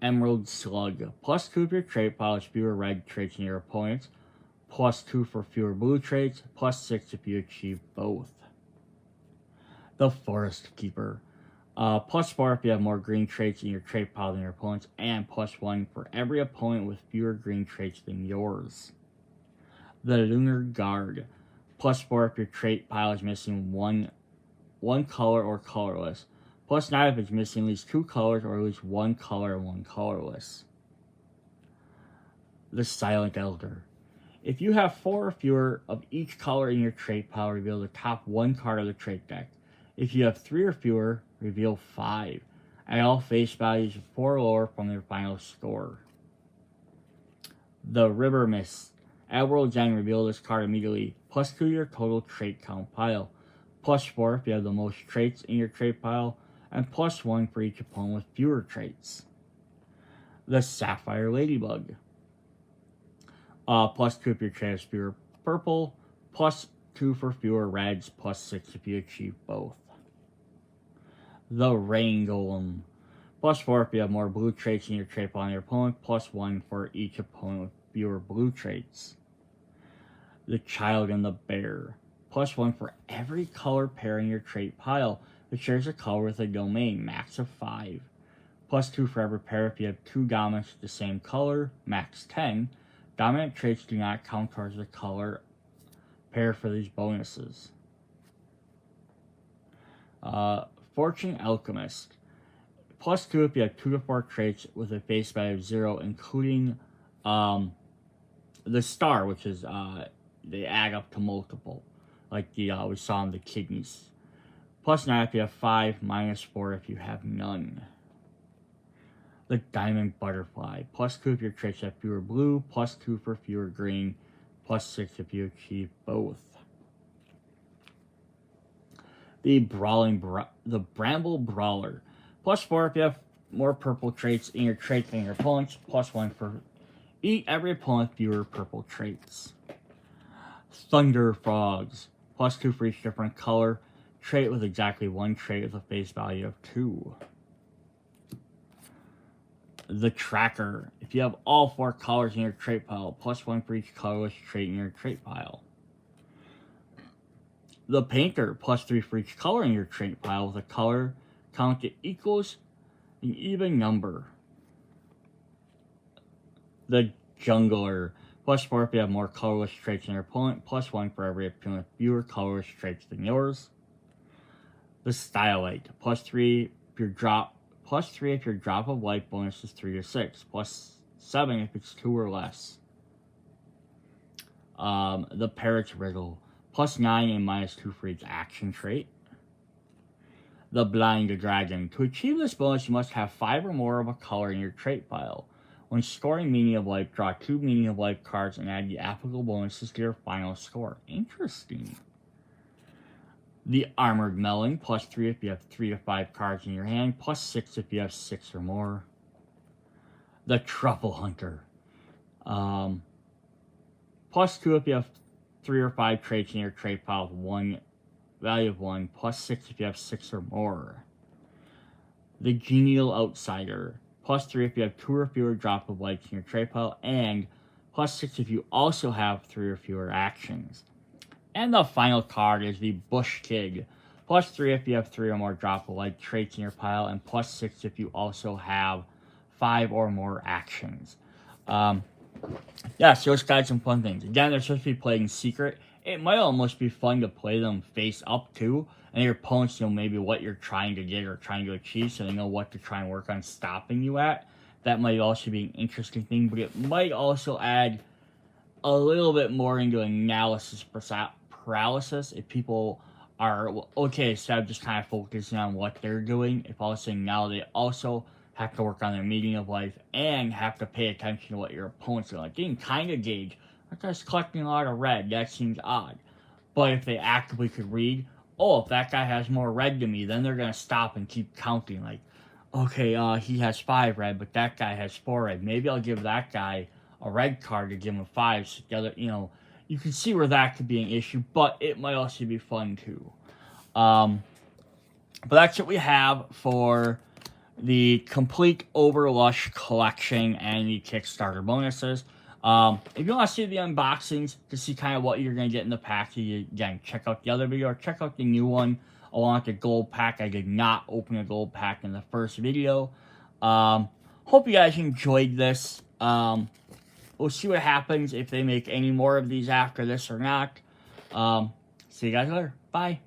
[SPEAKER 1] Emerald Slug. +2 if your trait pile has fewer red traits than your opponents. +2 for fewer blue traits. +6 if you achieve both. The Forest Keeper. +4 if you have more green traits in your trait pile than your opponents. And +1 for every opponent with fewer green traits than yours. The Lunar Guard. +4 if your trait pile is missing one color or colorless. +9 if it's missing at least 2 colors or at least 1 color and 1 colorless. The Silent Elder. If you have 4 or fewer of each color in your trait pile, reveal the top 1 card of the trait deck. If you have 3 or fewer, reveal 5. And all face values 4 or lower from their final score. The River Mist. At World's End, reveal this card immediately. +2 your total trait count pile. +4 if you have the most traits in your trait pile. And +1 for each opponent with fewer traits. The Sapphire Ladybug. +2 if your trait has fewer purple. +2 for fewer reds. +6 if you achieve both. The Rain Golem. +4 if you have more blue traits in your trait pile than your opponent. +1 for each opponent with fewer blue traits. The Child and the Bear. +1 for every color pair in your trait pile that shares a color with a domain, max of 5. +2 for every pair if you have 2 dominants of the same color, max 10. Dominant traits do not count towards the color pair for these bonuses. Fortune Alchemist. +2 if you have 2 to 4 traits with a face value of 0, including the star, which is they add up to multiple, like we saw in the kidneys. +9 if you have 5, -4 if you have none. The Diamond Butterfly. +2 if your traits have fewer blue, +2 for fewer green, +6 if you achieve both. The Bramble Brawler. +4 if you have more purple traits in your trait than your opponents. +1 for every opponent fewer purple traits. Thunder Frogs. +2 for each different color trait with exactly 1 trait with a face value of 2. The Tracker. If you have all 4 colors in your trait pile, +1 for each colorless trait in your trait pile. The Painter. +3 for each color in your trait pile with a color count that equals an even number. The Jungler. +4 if you have more colorless traits than your opponent. +1 for every opponent with fewer colorless traits than yours. The Stylite, +3 if your drop, +3 if your drop of life bonus is 3 or 6, +7 if it's 2 or less. The Parrot's Riddle, +9 and -2 for each action trait. The Blind Dragon. To achieve this bonus, you must have 5 or more of a color in your trait pile. When scoring Meaning of Life, draw 2 Meaning of Life cards and add the applicable bonuses to your final score. Interesting. The Armored Melon, +3 if you have 3 to 5 cards in your hand, +6 if you have 6 or more. The Truffle Hunter. +2 if you have 3 or 5 traits in your trait pile with 1 value of 1, +6 if you have 6 or more. The Genial Outsider, +3 if you have 2 or fewer drop of lights in your trait pile, and +6 if you also have 3 or fewer actions. And the final card is the Bush Kid, +3 if you have 3 or more drop of light traits in your pile, and +6 if you also have 5 or more actions. Yeah, so it's got some fun things. Again, they're supposed to be played in secret. It might almost be fun to play them face up too, and your opponents know maybe what you're trying to get or trying to achieve, so they know what to try and work on stopping you at. That might also be an interesting thing, but it might also add a little bit more into analysis paralysis if people are, okay, instead of just kind of focusing on what they're doing, if all of a sudden now they also have to work on their Meaning of Life and have to pay attention to what your opponents are like. You can kind of gauge, that guy's collecting a lot of red, that seems odd. But if they actively could read, oh, if that guy has more red than me, then they're going to stop and keep counting. Like, okay, he has 5 red, but that guy has 4 red. Maybe I'll give that guy a red card to give him 5. So together, you can see where that could be an issue, but it might also be fun too. But that's what we have for the complete Overlush collection and the Kickstarter bonuses. If you want to see the unboxings to see kind of what you're going to get in the package, again, check out the other video or check out the new one along with the gold pack. I did not open a gold pack in the first video. Hope you guys enjoyed this. We'll see what happens if they make any more of these after this or not. See you guys later. Bye.